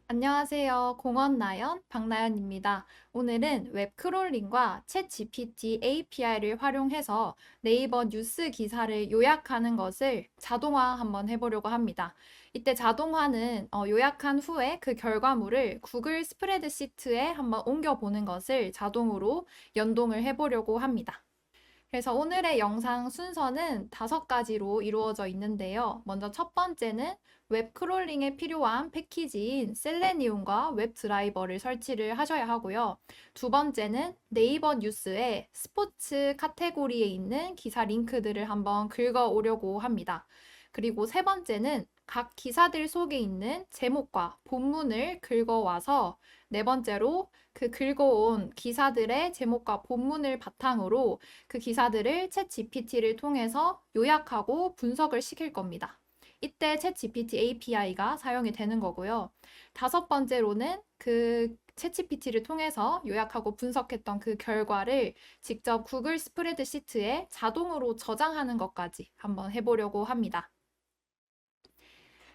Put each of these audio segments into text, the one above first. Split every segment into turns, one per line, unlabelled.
안녕하세요. 공원나연 박나연입니다. 오늘은 웹 크롤링과 챗 GPT API를 활용해서 네이버 뉴스 기사를 요약하는 것을 자동화 한번 해보려고 합니다. 이때 자동화는 요약한 후에 그 결과물을 구글 스프레드시트에 한번 옮겨보는 것을 자동으로 연동을 해보려고 합니다. 그래서 오늘의 영상 순서는 5가지로 이루어져 있는데요. 먼저 첫 번째는 웹 크롤링에 필요한 패키지인 셀레니움과 웹 드라이버를 설치를 하셔야 하고요. 두 번째는 네이버 뉴스에 스포츠 카테고리에 있는 기사 링크들을 한번 긁어 오려고 합니다. 그리고 세 번째는 각 기사들 속에 있는 제목과 본문을 긁어와서 네 번째로 그 긁어온 기사들의 제목과 본문을 바탕으로 그 기사들을 챗 GPT를 통해서 요약하고 분석을 시킬 겁니다. 이때 챗 GPT API가 사용이 되는 거고요. 다섯 번째로는 그 챗 GPT를 통해서 요약하고 분석했던 그 결과를 직접 구글 스프레드시트에 자동으로 저장하는 것까지 한번 해보려고 합니다.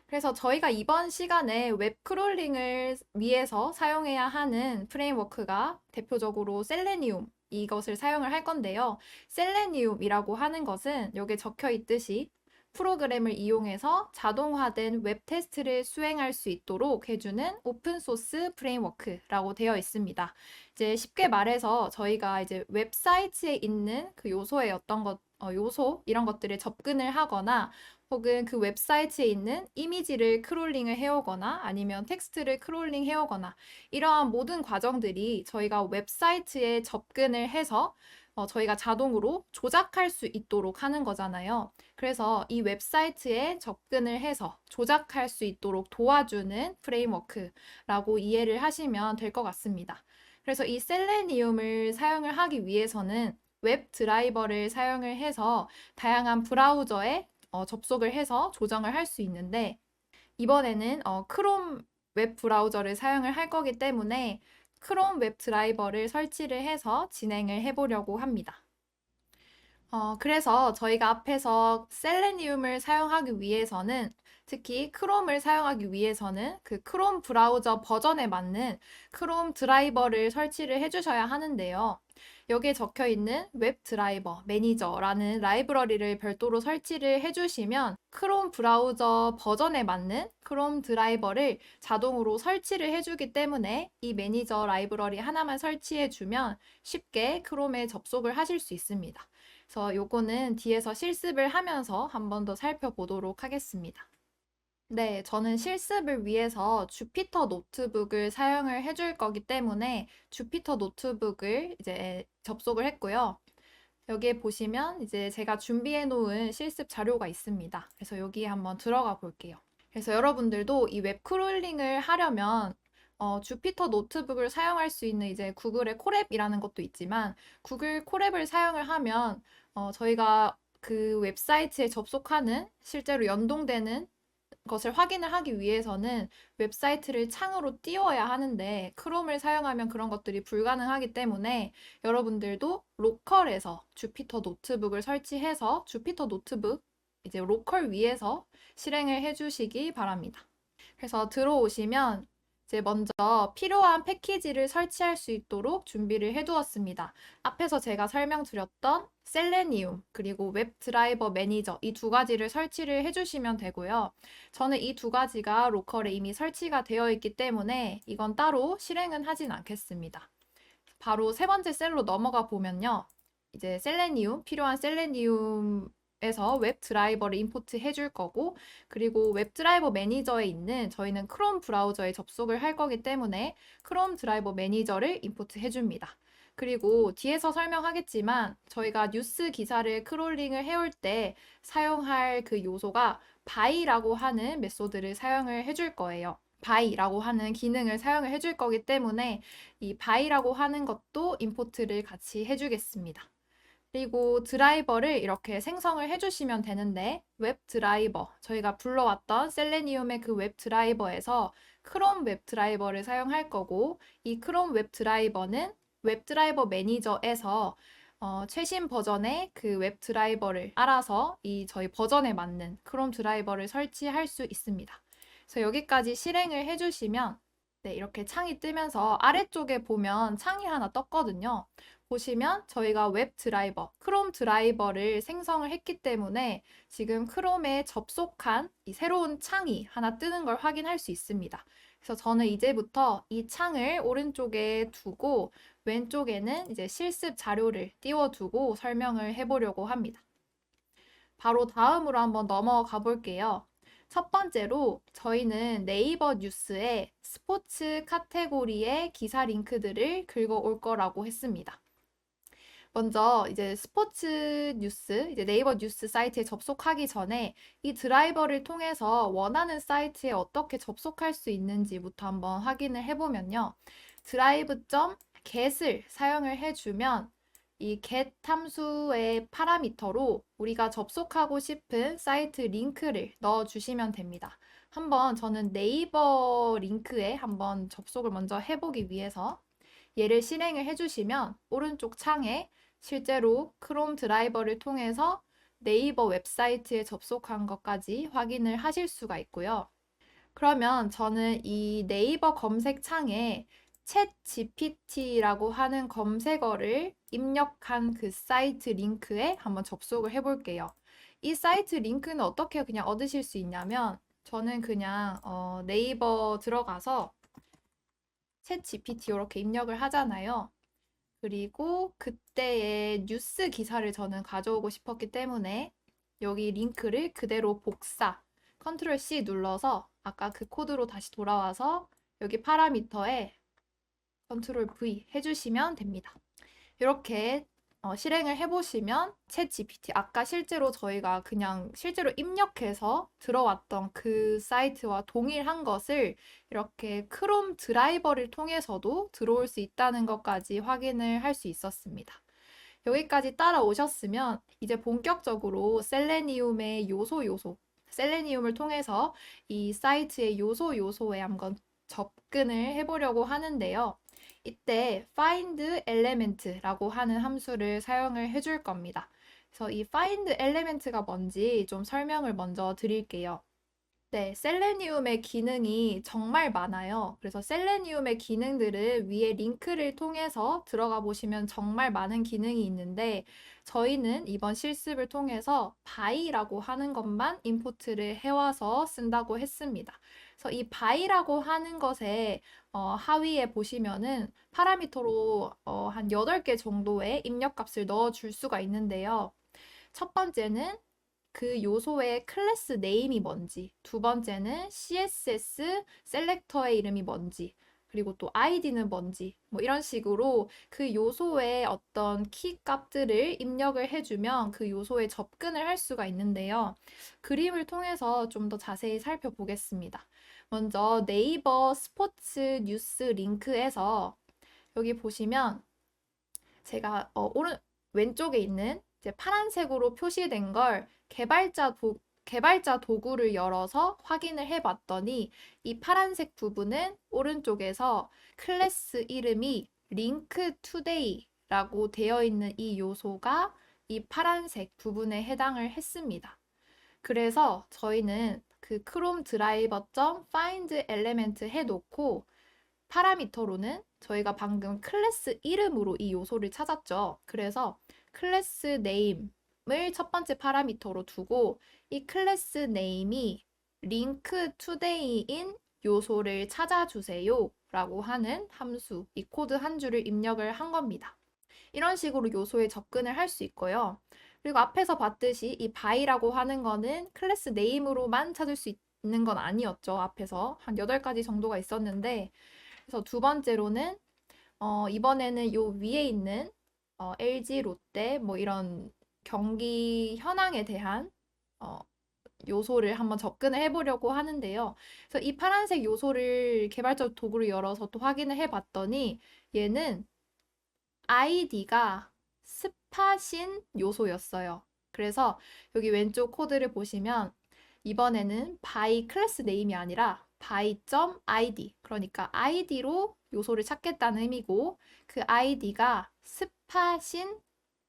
그래서 저희가 이번 시간에 웹 크롤링을 위해서 사용해야 하는 프레임워크가 대표적으로 셀레니움 이것을 사용을 할 건데요. 셀레니움이라고 하는 것은 여기에 적혀 있듯이 프로그램을 이용해서 자동화된 웹 테스트를 수행할 수 있도록 해주는 오픈소스 프레임워크라고 되어 있습니다. 이제 쉽게 말해서 저희가 이제 웹사이트에 있는 그 요소의 요소 이런 것들을 접근을 하거나 혹은 그 웹사이트에 있는 이미지를 크롤링을 해오거나 아니면 텍스트를 크롤링 해오거나 이러한 모든 과정들이 저희가 웹사이트에 접근을 해서 저희가 자동으로 조작할 수 있도록 하는 거잖아요. 그래서 이 웹사이트에 접근을 해서 조작할 수 있도록 도와주는 프레임워크라고 이해를 하시면 될 것 같습니다. 그래서 이 셀레니움을 사용을 하기 위해서는 웹 드라이버를 사용을 해서 다양한 브라우저에 접속을 해서 조정을 할 수 있는데 이번에는 크롬 웹 브라우저를 사용을 할 거기 때문에 크롬 웹 드라이버를 설치를 해서 진행을 해보려고 합니다. 그래서 저희가 앞에서 셀레니움을 사용하기 위해서는 특히 크롬을 사용하기 위해서는 그 크롬 브라우저 버전에 맞는 크롬 드라이버를 설치를 해주셔야 하는데요. 여기에 적혀 있는 웹 드라이버 매니저라는 라이브러리를 별도로 설치를 해주시면 크롬 브라우저 버전에 맞는 크롬 드라이버를 자동으로 설치를 해주기 때문에 이 매니저 라이브러리 하나만 설치해주면 쉽게 크롬에 접속을 하실 수 있습니다. 그래서 요거는 뒤에서 실습을 하면서 한 번 더 살펴보도록 하겠습니다. 네, 저는 실습을 위해서 주피터 노트북을 사용을 해줄 거기 때문에 주피터 노트북을 이제 접속을 했고요. 여기에 보시면 이제 제가 준비해 놓은 실습 자료가 있습니다. 그래서 여기에 한번 들어가 볼게요. 그래서 여러분들도 이 웹 크롤링을 하려면 주피터 노트북을 사용할 수 있는 이제 구글의 콜앱이라는 것도 있지만 구글 콜앱을 사용을 하면 저희가 그 웹사이트에 접속하는 실제로 연동되는 것을 확인을 하기 위해서는 웹사이트를 창으로 띄워야 하는데 크롬을 사용하면 그런 것들이 불가능하기 때문에 여러분들도 로컬에서 주피터 노트북을 설치해서 주피터 노트북 이제 로컬 위에서 실행을 해주시기 바랍니다. 그래서 들어오시면 이제 먼저 필요한 패키지를 설치할 수 있도록 준비를 해두었습니다. 앞에서 제가 설명드렸던 셀레니움 그리고 웹 드라이버 매니저 이 두 가지를 설치를 해주시면 되고요. 저는 이 두 가지가 로컬에 이미 설치가 되어 있기 때문에 이건 따로 실행은 하진 않겠습니다. 바로 세 번째 셀로 넘어가 보면요. 이제 필요한 셀레니움에서 웹 드라이버를 임포트 해줄 거고, 그리고 웹 드라이버 매니저에 있는 저희는 크롬 브라우저에 접속을 할 거기 때문에 크롬 드라이버 매니저를 임포트 해줍니다. 그리고 뒤에서 설명하겠지만 저희가 뉴스 기사를 크롤링을 해올 때 사용할 그 요소가 바이라고 하는 메소드를 사용을 해줄 거예요. 바이라고 하는 기능을 사용을 해줄 거기 때문에 이 바이라고 하는 것도 임포트를 같이 해주겠습니다. 그리고 드라이버를 이렇게 생성을 해주시면 되는데 웹 드라이버, 저희가 불러왔던 셀레니움의 그 웹 드라이버에서 크롬 웹 드라이버를 사용할 거고 이 크롬 웹 드라이버는 웹 드라이버 매니저에서 최신 버전의 그 웹 드라이버를 알아서 이 저희 버전에 맞는 크롬 드라이버를 설치할 수 있습니다. 그래서 여기까지 실행을 해주시면 네, 이렇게 창이 뜨면서 아래쪽에 보면 창이 하나 떴거든요. 보시면 저희가 웹 드라이버, 크롬 드라이버를 생성을 했기 때문에 지금 크롬에 접속한 이 새로운 창이 하나 뜨는 걸 확인할 수 있습니다. 그래서 저는 이제부터 이 창을 오른쪽에 두고 왼쪽에는 이제 실습 자료를 띄워두고 설명을 해보려고 합니다. 바로 다음으로 한번 넘어가 볼게요. 첫 번째로 저희는 네이버 뉴스에 스포츠 카테고리의 기사 링크들을 긁어올 거라고 했습니다. 먼저 이제 스포츠 뉴스, 이제 네이버 뉴스 사이트에 접속하기 전에 이 드라이버를 통해서 원하는 사이트에 어떻게 접속할 수 있는지부터 한번 확인을 해보면요. drive.get을 사용을 해주면 이 get 함수의 파라미터로 우리가 접속하고 싶은 사이트 링크를 넣어주시면 됩니다. 한번 저는 네이버 링크에 한번 접속을 먼저 해보기 위해서 얘를 실행을 해주시면 오른쪽 창에 실제로 크롬 드라이버를 통해서 네이버 웹사이트에 접속한 것까지 확인을 하실 수가 있고요. 그러면 저는 이 네이버 검색창에 챗 GPT라고 하는 검색어를 입력한 그 사이트 링크에 한번 접속을 해볼게요. 이 사이트 링크는 어떻게 그냥 얻으실 수 있냐면 저는 그냥 네이버 들어가서 챗 GPT 이렇게 입력을 하잖아요. 그리고 그때의 뉴스 기사를 저는 가져오고 싶었기 때문에 여기 링크를 그대로 복사, 컨트롤 C 눌러서 아까 그 코드로 다시 돌아와서 여기 파라미터에 컨트롤 V 해주시면 됩니다. 이렇게 실행을 해보시면 챗 GPT, 아까 실제로 저희가 그냥 실제로 입력해서 들어왔던 그 사이트와 동일한 것을 이렇게 크롬 드라이버를 통해서도 들어올 수 있다는 것까지 확인을 할 수 있었습니다. 여기까지 따라오셨으면 이제 본격적으로 셀레니움의 셀레니움을 통해서 이 사이트의 요소에 한번 접근을 해보려고 하는데요. 이때 find element라고 하는 함수를 사용을 해줄 겁니다. 그래서 이 find element가 뭔지 좀 설명을 먼저 드릴게요. 네, 셀레니움의 기능이 정말 많아요. 그래서 셀레니움의 기능들을 위에 링크를 통해서 들어가 보시면 정말 많은 기능이 있는데 저희는 이번 실습을 통해서 by라고 하는 것만 임포트를 해와서 쓴다고 했습니다. 그래서 이 by라고 하는 것에 하위에 보시면은 파라미터로 한 8개 정도의 입력값을 넣어줄 수가 있는데요. 첫 번째는 그 요소의 클래스 네임이 뭔지, 두 번째는 CSS 셀렉터의 이름이 뭔지, 그리고 또 아이디는 뭔지, 뭐 이런 식으로 그 요소의 어떤 키 값들을 입력을 해주면 그 요소에 접근을 할 수가 있는데요. 그림을 통해서 좀 더 자세히 살펴보겠습니다. 먼저 네이버 스포츠 뉴스 링크에서 여기 보시면 제가 왼쪽에 있는 이제 파란색으로 표시된 걸 개발자 도구를 열어서 확인을 해봤더니 이 파란색 부분은 오른쪽에서 클래스 이름이 link today라고 되어 있는 이 요소가 이 파란색 부분에 해당을 했습니다. 그래서 저희는 그 크롬 드라이버 find element 해놓고 파라미터로는 저희가 방금 클래스 이름으로 이 요소를 찾았죠. 그래서 클래스 네임을 첫 번째 파라미터로 두고 이 클래스 네임이 link today인 요소를 찾아주세요 라고 하는 함수, 이 코드 한 줄을 입력을 한 겁니다. 이런 식으로 요소에 접근을 할 수 있고요. 그리고 앞에서 봤듯이 이 by라고 하는 거는 클래스 네임으로만 찾을 수 있는 건 아니었죠. 앞에서 한 8가지 정도가 있었는데 그래서 두 번째로는 이번에는 요 위에 있는 LG, 롯데 뭐 이런 경기 현황에 대한 요소를 한번 접근을 해보려고 하는데요. 그래서 이 파란색 요소를 개발자 도구를 열어서 또 확인을 해봤더니 얘는 아이디가 스팟인 요소였어요. 그래서 여기 왼쪽 코드를 보시면 이번에는 by 클래스 네임이 아니라 by.id 그러니까 id로 요소를 찾겠다는 의미고 그 id가 스팟인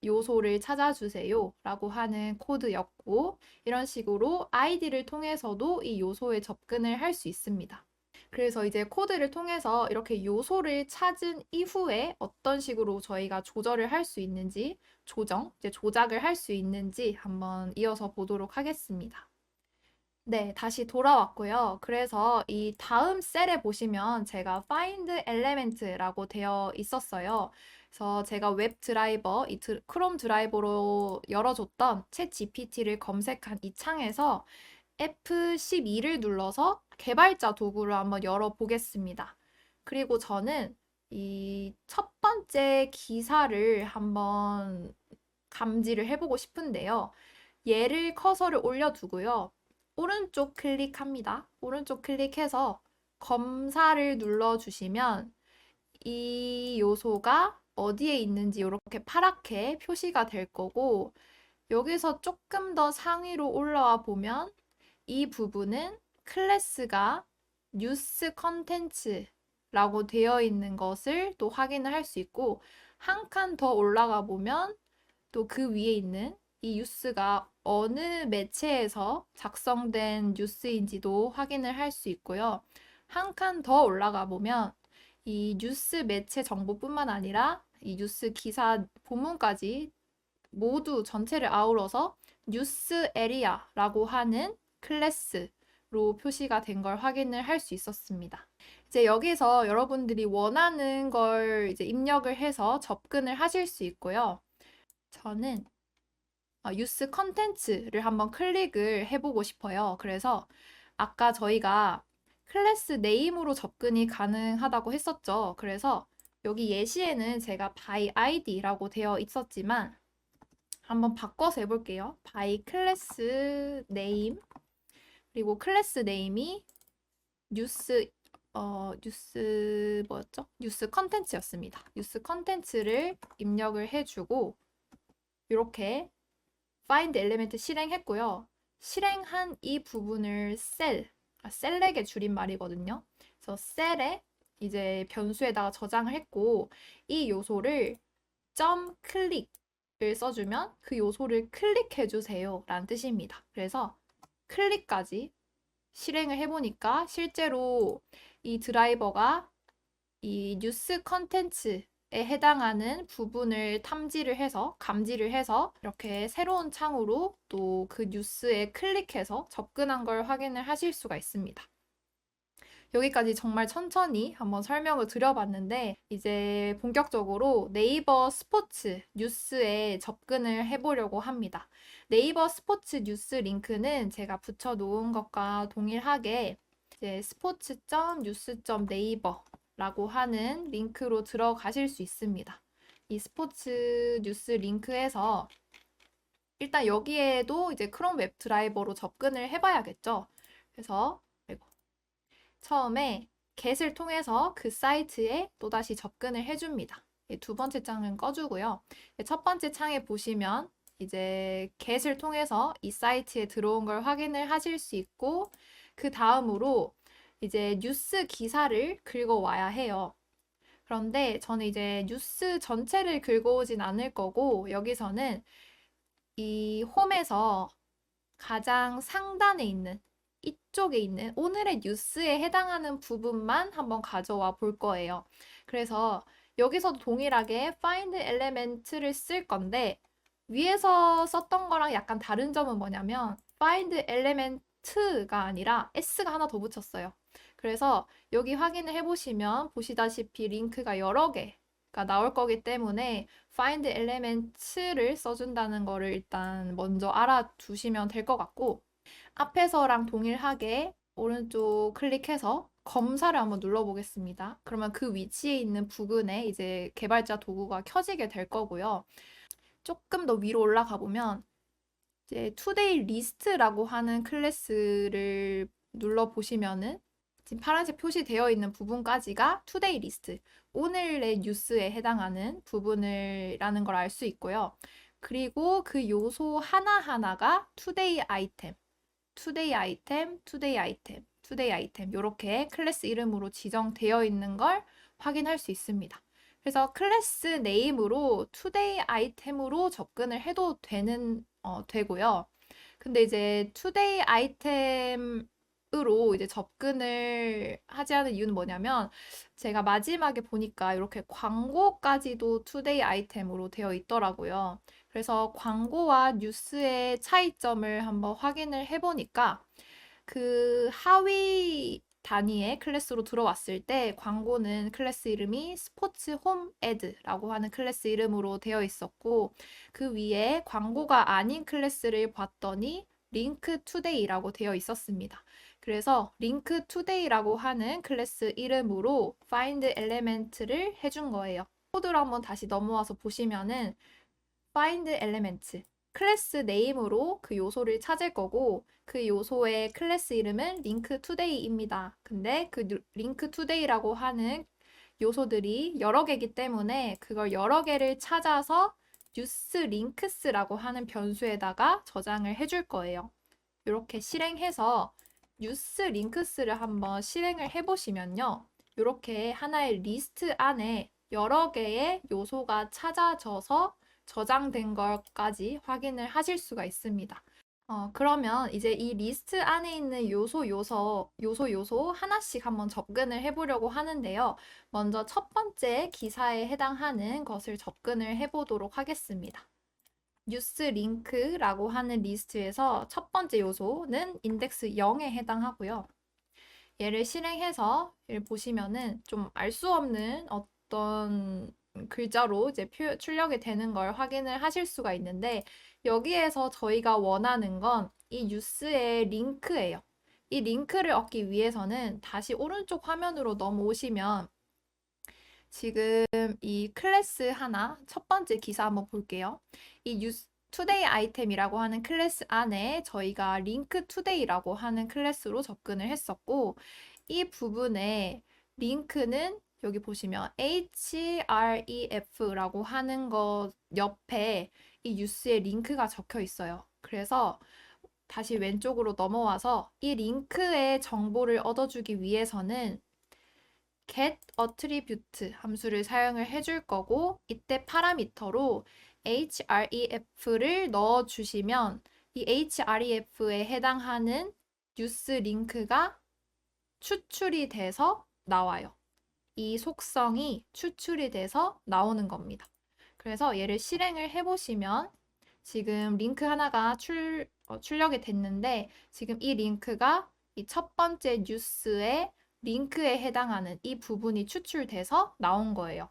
요소를 찾아주세요 라고 하는 코드였고 이런 식으로 id를 통해서도 이 요소에 접근을 할 수 있습니다. 그래서 이제 코드를 통해서 이렇게 요소를 찾은 이후에 어떤 식으로 저희가 조절을 할 수 있는지, 이제 조작을 할 수 있는지 한번 이어서 보도록 하겠습니다. 네, 다시 돌아왔고요. 그래서 이 다음 셀에 보시면 제가 find element라고 되어 있었어요. 그래서 제가 웹 드라이버, 크롬 드라이버로 열어줬던 챗 GPT를 검색한 이 창에서 F12를 눌러서 개발자 도구를 한번 열어보겠습니다. 그리고 저는 이 첫 번째 기사를 한번 감지를 해보고 싶은데요. 얘를 커서를 올려두고요. 오른쪽 클릭합니다. 오른쪽 클릭해서 검사를 눌러주시면 이 요소가 어디에 있는지 이렇게 파랗게 표시가 될 거고, 여기서 조금 더 상위로 올라와 보면 이 부분은 클래스가 뉴스 컨텐츠라고 되어 있는 것을 또 확인을 할 수 있고, 한 칸 더 올라가 보면 또 그 위에 있는 이 뉴스가 어느 매체에서 작성된 뉴스인지도 확인을 할 수 있고요. 한 칸 더 올라가 보면 이 뉴스 매체 정보뿐만 아니라 이 뉴스 기사 본문까지 모두 전체를 아우러서 뉴스 에리아라고 하는 클래스로 표시가 된 걸 확인을 할 수 있었습니다. 이제 여기서 여러분들이 원하는 걸 이제 입력을 해서 접근을 하실 수 있고요. 저는 뉴스 컨텐츠를 한번 클릭을 해보고 싶어요. 그래서 아까 저희가 클래스 네임으로 접근이 가능하다고 했었죠. 그래서 여기 예시에는 제가 by id라고 되어 있었지만 한번 바꿔서 해볼게요. by 클래스 네임, 그리고 클래스 네임이 뉴스 뉴스 뭐였죠? 뉴스 컨텐츠였습니다. 뉴스 컨텐츠를 입력을 해주고 이렇게 find 엘리멘트 실행했고요. 실행한 이 부분을 셀렉의 줄임말이거든요. 그래서 셀에 이제 변수에다가 저장을 했고 이 요소를 점 클릭을 써주면 그 요소를 클릭해 주세요 라는 뜻입니다. 그래서 클릭까지 실행을 해보니까 실제로 이 드라이버가 이 뉴스 컨텐츠에 해당하는 부분을 탐지를 해서 감지를 해서 이렇게 새로운 창으로 또 그 뉴스에 클릭해서 접근한 걸 확인을 하실 수가 있습니다. 여기까지 정말 천천히 한번 설명을 드려봤는데 이제 본격적으로 네이버 스포츠 뉴스에 접근을 해보려고 합니다. 네이버 스포츠 뉴스 링크는 제가 붙여놓은 것과 동일하게 이제 스포츠.뉴스.네이버 라고 하는 링크로 들어가실 수 있습니다. 이 스포츠 뉴스 링크에서 일단 여기에도 이제 크롬 웹 드라이버로 접근을 해봐야겠죠. 그래서 처음에 get을 통해서 그 사이트에 또다시 접근을 해줍니다. 두 번째 창은 꺼주고요. 첫 번째 창에 보시면 이제 get을 통해서 이 사이트에 들어온 걸 확인을 하실 수 있고 그 다음으로 이제 뉴스 기사를 긁어와야 해요. 그런데 저는 이제 뉴스 전체를 긁어오진 않을 거고 여기서는 이 홈에서 가장 상단에 있는 이쪽에 있는 오늘의 뉴스에 해당하는 부분만 한번 가져와 볼 거예요. 그래서 여기서도 동일하게 find element를 쓸 건데 위에서 썼던 거랑 약간 다른 점은 뭐냐면 find element가 아니라 s가 하나 더 붙였어요. 그래서 여기 확인을 해보시면 보시다시피 링크가 여러 개가 나올 거기 때문에 find element를 써준다는 거를 일단 먼저 알아두시면 될 것 같고 앞에서랑 동일하게 오른쪽 클릭해서 검사를 한번 눌러보겠습니다. 그러면 그 위치에 있는 부근에 이제 개발자 도구가 켜지게 될 거고요. 조금 더 위로 올라가 보면 이제 투데이 리스트라고 하는 클래스를 눌러보시면은 지금 파란색 표시되어 있는 부분까지가 투데이 리스트, 오늘의 뉴스에 해당하는 부분이라는 걸 알 수 있고요. 그리고 그 요소 하나하나가 투데이 아이템, 투데이 아이템, 투데이 아이템, 투데이 아이템 이렇게 클래스 이름으로 지정되어 있는 걸 확인할 수 있습니다. 그래서 클래스 네임으로 투데이 아이템으로 접근을 해도 되고요. 근데 이제 투데이 아이템 으로 이제 접근을 하지 않은 이유는 뭐냐면 제가 마지막에 보니까 이렇게 광고까지도 투데이 아이템으로 되어 있더라고요. 그래서 광고와 뉴스의 차이점을 한번 확인을 해보니까 그 하위 단위의 클래스로 들어왔을 때 광고는 클래스 이름이 스포츠 홈 애드라고 하는 클래스 이름으로 되어 있었고 그 위에 광고가 아닌 클래스를 봤더니 링크 투데이라고 되어 있었습니다. 그래서 링크 투데이라고 하는 클래스 이름으로 find element를 해준 거예요. 코드로 한번 다시 넘어와서 보시면은 find elements 클래스 네임으로 그 요소를 찾을 거고 그 요소의 클래스 이름은 link today입니다. 근데 그 link today라고 하는 요소들이 여러 개이기 때문에 그걸 여러 개를 찾아서 use links라고 하는 변수에다가 저장을 해줄 거예요. 이렇게 실행해서 use links를 한번 실행을 해보시면요. 이렇게 하나의 리스트 안에 여러 개의 요소가 찾아져서 저장된 것까지 확인을 하실 수가 있습니다. 그러면 이제 이 리스트 안에 있는 요소 하나씩 한번 접근을 해보려고 하는데요. 먼저 첫 번째 기사에 해당하는 것을 접근을 해보도록 하겠습니다. 뉴스 링크라고 하는 리스트에서 첫 번째 요소는 인덱스 0에 해당하고요. 얘를 실행해서 얘를 보시면은 좀 알 수 없는 어떤 글자로 이제 출력이 되는 걸 확인을 하실 수가 있는데 여기에서 저희가 원하는 건 이 뉴스의 링크예요. 이 링크를 얻기 위해서는 다시 오른쪽 화면으로 넘어오시면 지금 이 클래스 하나, 첫 번째 기사 한번 볼게요. 이 뉴스 투데이 아이템이라고 하는 클래스 안에 저희가 링크 투데이라고 하는 클래스로 접근을 했었고 이 부분에 링크는 여기 보시면 href라고 하는 것 옆에 이 뉴스의 링크가 적혀 있어요. 그래서 다시 왼쪽으로 넘어와서 이 링크의 정보를 얻어주기 위해서는 get attribute 함수를 사용을 해줄 거고 이때 파라미터로 href를 넣어주시면 이 href에 해당하는 뉴스 링크가 추출이 돼서 나와요. 이 속성이 추출이 돼서 나오는 겁니다. 그래서 얘를 실행을 해보시면 지금 링크 하나가 출력이 됐는데 지금 이 링크가 이 첫 번째 뉴스의 링크에 해당하는 이 부분이 추출돼서 나온 거예요.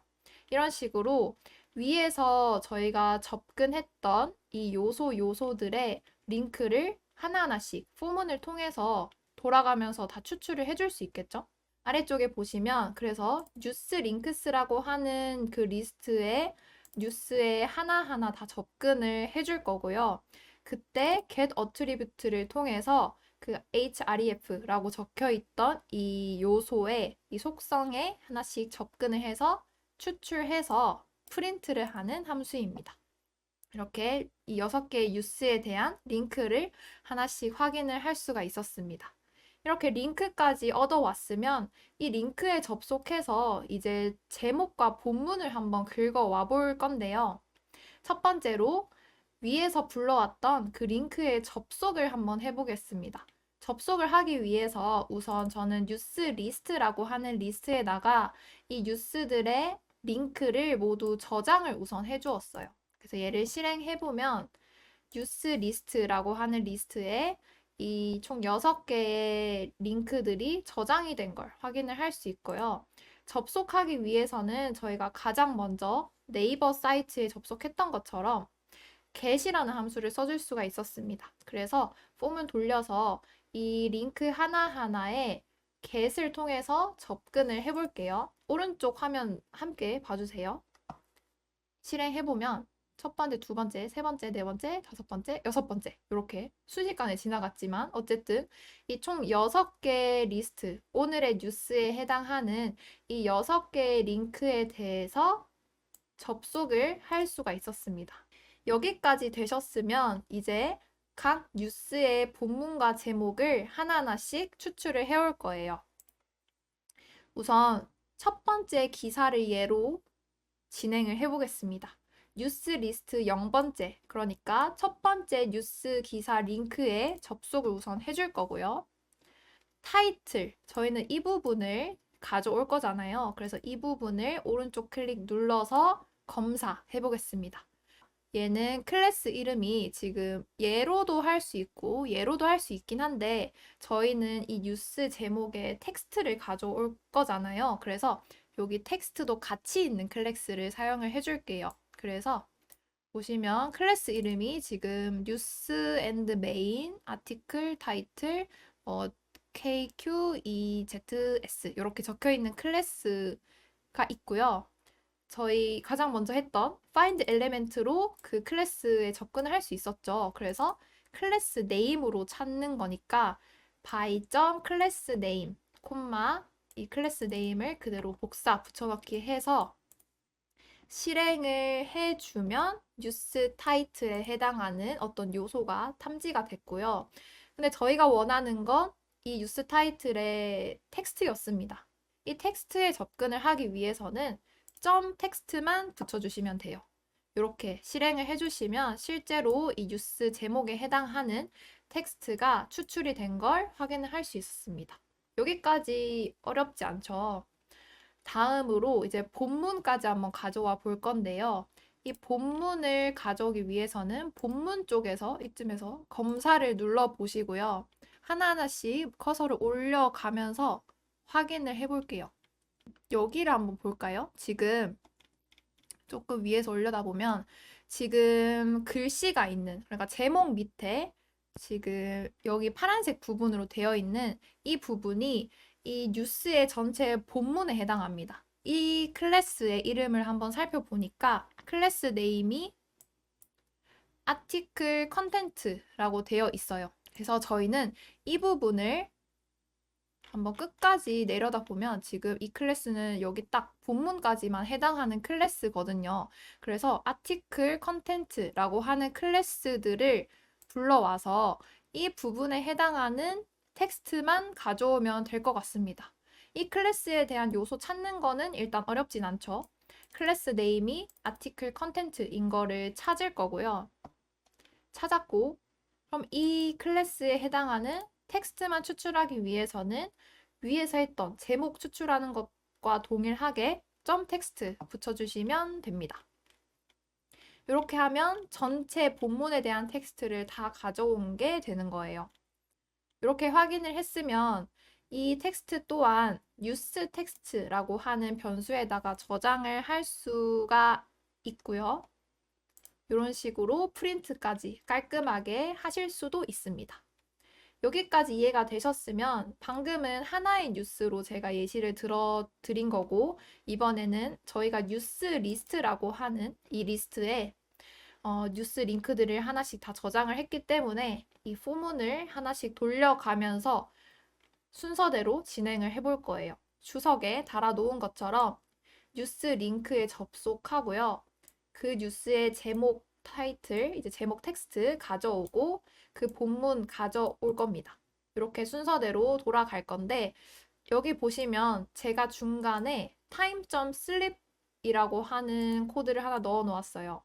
이런 식으로 위에서 저희가 접근했던 이 요소들의 링크를 하나하나씩 포문을 통해서 돌아가면서 다 추출을 해줄 수 있겠죠? 아래쪽에 보시면 그래서 뉴스 링크스라고 하는 그 리스트에 뉴스에 하나하나 다 접근을 해줄 거고요. 그때 get attribute를 통해서 그 href라고 적혀 있던 이 요소의 이 속성에 하나씩 접근을 해서 추출해서 프린트를 하는 함수입니다. 이렇게 이 6개의 뉴스에 대한 링크를 하나씩 확인을 할 수가 있었습니다. 이렇게 링크까지 얻어왔으면 이 링크에 접속해서 이제 제목과 본문을 한번 긁어와 볼 건데요. 첫 번째로 위에서 불러왔던 그 링크에 접속을 한번 해보겠습니다. 접속을 하기 위해서 우선 저는 뉴스 리스트라고 하는 리스트에다가 이 뉴스들의 링크를 모두 저장을 우선 해주었어요. 그래서 얘를 실행해보면 뉴스 리스트라고 하는 리스트에 이 총 6개의 링크들이 저장이 된 걸 확인을 할 수 있고요. 접속하기 위해서는 저희가 가장 먼저 네이버 사이트에 접속했던 것처럼 get이라는 함수를 써줄 수가 있었습니다. 그래서 폼을 돌려서 이 링크 하나하나에 get을 통해서 접근을 해볼게요. 오른쪽 화면 함께 봐주세요. 실행해보면 첫 번째, 두 번째, 세 번째, 네 번째, 다섯 번째, 여섯 번째 이렇게 순식간에 지나갔지만 어쨌든 이 총 6개 리스트, 오늘의 뉴스에 해당하는 이 6개의 링크에 대해서 접속을 할 수가 있었습니다. 여기까지 되셨으면 이제 각 뉴스의 본문과 제목을 하나하나씩 추출을 해올 거예요. 우선 첫 번째 기사를 예로 진행을 해보겠습니다. 뉴스 리스트 0번째, 그러니까 첫 번째 뉴스 기사 링크에 접속을 우선 해줄 거고요. 타이틀, 저희는 이 부분을 가져올 거잖아요. 그래서 이 부분을 오른쪽 클릭 눌러서 검사해 보겠습니다. 얘는 클래스 이름이 지금 예로도 할 수 있고 예로도 할 수 있긴 한데 저희는 이 뉴스 제목에 텍스트를 가져올 거잖아요. 그래서 여기 텍스트도 같이 있는 클래스를 사용을 해줄게요. 그래서 보시면 클래스 이름이 지금 뉴스 앤드 메인, 아티클, 타이틀, KQEZS 이렇게 적혀 있는 클래스가 있고요. 저희 가장 먼저 했던 find element로 그 클래스에 접근을 할 수 있었죠. 그래서 클래스 네임으로 찾는 거니까 by class name, 콤마 이 클래스 네임을 그대로 복사 붙여넣기 해서 실행을 해주면 뉴스 타이틀에 해당하는 어떤 요소가 탐지가 됐고요. 근데 저희가 원하는 건 이 뉴스 타이틀의 텍스트였습니다. 이 텍스트에 접근을 하기 위해서는 점 텍스트만 붙여주시면 돼요. 이렇게 실행을 해주시면 실제로 이 뉴스 제목에 해당하는 텍스트가 추출이 된 걸 확인을 할 수 있었습니다. 여기까지 어렵지 않죠? 다음으로 이제 본문까지 한번 가져와 볼 건데요. 이 본문을 가져오기 위해서는 본문 쪽에서 이쯤에서 검사를 눌러 보시고요. 하나하나씩 커서를 올려가면서 확인을 해볼게요. 여기를 한번 볼까요? 지금 조금 위에서 올려다 보면 지금 글씨가 있는, 그러니까 제목 밑에 지금 여기 파란색 부분으로 되어 있는 이 부분이 이 뉴스의 전체 본문에 해당합니다. 이 클래스의 이름을 한번 살펴보니까 클래스 네임이 아티클 컨텐트라고 되어 있어요. 그래서 저희는 이 부분을 한번 끝까지 내려다 보면 지금 이 클래스는 여기 딱 본문까지만 해당하는 클래스거든요. 그래서 아티클 컨텐트라고 하는 클래스들을 불러와서 이 부분에 해당하는 텍스트만 가져오면 될 것 같습니다. 이 클래스에 대한 요소 찾는 거는 일단 어렵진 않죠. 클래스 네임이 아티클 컨텐트인 거를 찾을 거고요. 찾았고, 그럼 이 클래스에 해당하는 텍스트만 추출하기 위해서는 위에서 했던 제목 추출하는 것과 동일하게 점 텍스트 붙여주시면 됩니다. 이렇게 하면 전체 본문에 대한 텍스트를 다 가져온 게 되는 거예요. 이렇게 확인을 했으면 이 텍스트 또한 뉴스 텍스트라고 하는 변수에다가 저장을 할 수가 있고요. 이런 식으로 프린트까지 깔끔하게 하실 수도 있습니다. 여기까지 이해가 되셨으면 방금은 하나의 뉴스로 제가 예시를 들어드린 거고 이번에는 저희가 뉴스 리스트라고 하는 이 리스트에 뉴스 링크들을 하나씩 다 저장을 했기 때문에 이 포문을 하나씩 돌려가면서 순서대로 진행을 해볼 거예요. 주석에 달아놓은 것처럼 뉴스 링크에 접속하고요. 그 뉴스의 제목 타이틀, 이제 제목 텍스트 가져오고 그 본문 가져올 겁니다. 이렇게 순서대로 돌아갈 건데 여기 보시면 제가 중간에 time.slip이라고 하는 코드를 하나 넣어 놓았어요.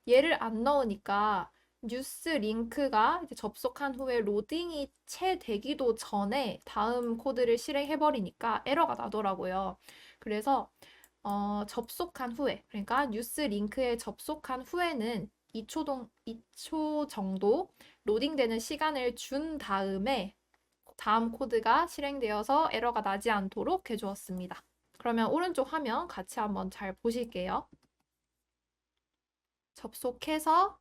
얘를 안 넣으니까 뉴스 링크가 이제 접속한 후에 로딩이 채 되기도 전에 다음 코드를 실행해 버리니까 에러가 나더라고요. 그래서 접속한 후에, 그러니까 뉴스 링크에 접속한 후에는 2초 정도 로딩되는 시간을 준 다음에 다음 코드가 실행되어서 에러가 나지 않도록 해주었습니다. 그러면 오른쪽 화면 같이 한번 잘 보실게요. 접속해서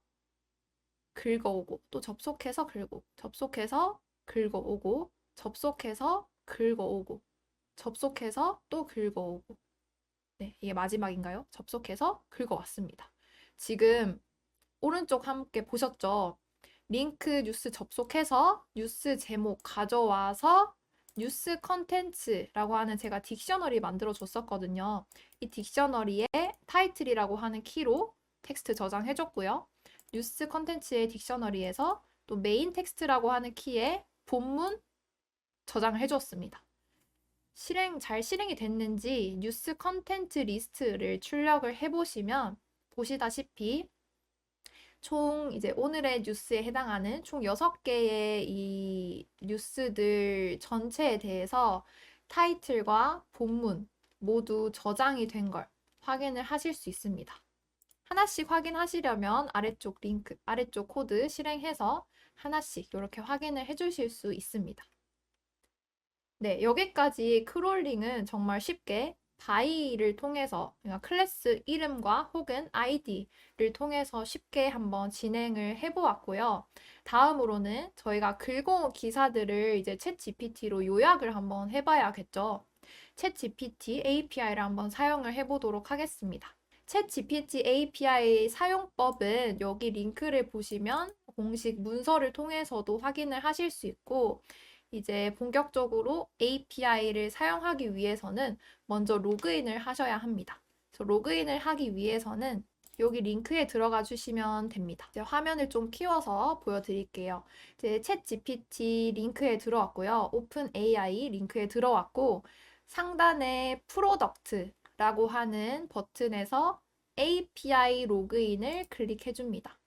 긁어오고, 또 접속해서 긁고, 접속해서 긁어오고, 접속해서 긁어오고, 접속해서 또 긁어오고. 네, 이게 마지막인가요? 접속해서 긁어왔습니다. 지금 오른쪽 함께 보셨죠? 링크 뉴스 접속해서 뉴스 제목 가져와서 뉴스 컨텐츠라고 하는 제가 딕셔너리 만들어 줬었거든요. 이 딕셔너리에 타이틀이라고 하는 키로 텍스트 저장해 줬고요. 뉴스 컨텐츠의 딕셔너리에서 또 메인 텍스트라고 하는 키에 본문 저장을 해 줬습니다. 잘 실행이 됐는지 뉴스 컨텐츠 리스트를 출력을 해보시면 보시다시피 총 이제 오늘의 뉴스에 해당하는 총 6개의 이 뉴스들 전체에 대해서 타이틀과 본문 모두 저장이 된 걸 확인을 하실 수 있습니다. 하나씩 확인하시려면 아래쪽 링크, 아래쪽 코드 실행해서 하나씩 이렇게 확인을 해주실 수 있습니다. 네, 여기까지 크롤링은 정말 쉽게 바이를 통해서, 그러니까 클래스 이름과 혹은 아이디를 통해서 쉽게 한번 진행을 해보았고요. 다음으로는 저희가 긁어온 기사들을 이제 챗 GPT로 요약을 한번 해봐야겠죠. 챗 GPT API를 한번 사용을 해보도록 하겠습니다. 챗 GPT API 사용법은 여기 링크를 보시면 공식 문서를 통해서도 확인을 하실 수 있고, 이제 본격적으로 API를 사용하기 위해서는 먼저 로그인을 하셔야 합니다. 그래서 로그인을 하기 위해서는 여기 링크에 들어가 주시면 됩니다. 이제 화면을 좀 키워서 보여드릴게요. 이제 챗 GPT 링크에 들어왔고요. 오픈 AI 링크에 들어왔고, 상단에 프로덕트라고 하는 버튼에서 API 로그인을 클릭해 줍니다.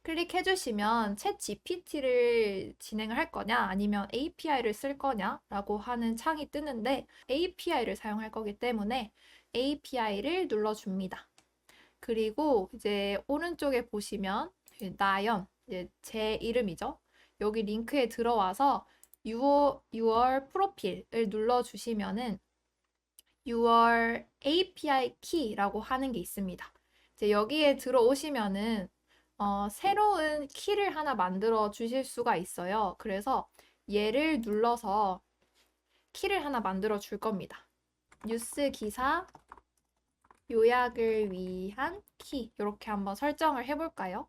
클릭해 주시면 챗 GPT를 진행을 할 거냐 아니면 API를 쓸 거냐 라고 하는 창이 뜨는데 API를 사용할 거기 때문에 API를 눌러줍니다. 그리고 이제 오른쪽에 보시면 나연, 이제 제 이름이죠. 여기 링크에 들어와서 your 프로필을 눌러주시면은 your API key라고 하는 게 있습니다. 이제 여기에 들어오시면은 새로운 키를 하나 만들어 주실 수가 있어요. 그래서 얘를 눌러서 키를 하나 만들어 줄 겁니다. 뉴스 기사 요약을 위한 키 이렇게 한번 설정을 해볼까요?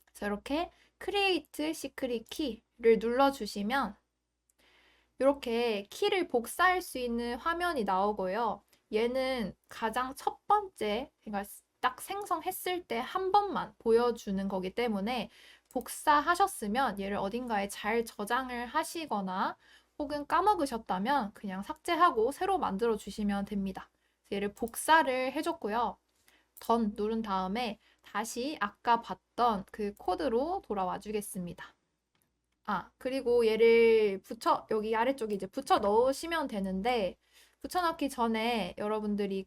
그래서 이렇게 Create Secret Key를 눌러주시면 이렇게 키를 복사할 수 있는 화면이 나오고요. 얘는 가장 첫 번째, 그러니까 딱 생성했을 때 한 번만 보여주는 거기 때문에 복사하셨으면 얘를 어딘가에 잘 저장을 하시거나 혹은 까먹으셨다면 그냥 삭제하고 새로 만들어 주시면 됩니다. 얘를 복사를 해줬고요. 던 누른 다음에 다시 아까 봤던 그 코드로 돌아와 주겠습니다. 그리고 얘를 여기 아래쪽에 이제 붙여 넣으시면 되는데, 붙여 넣기 전에 여러분들이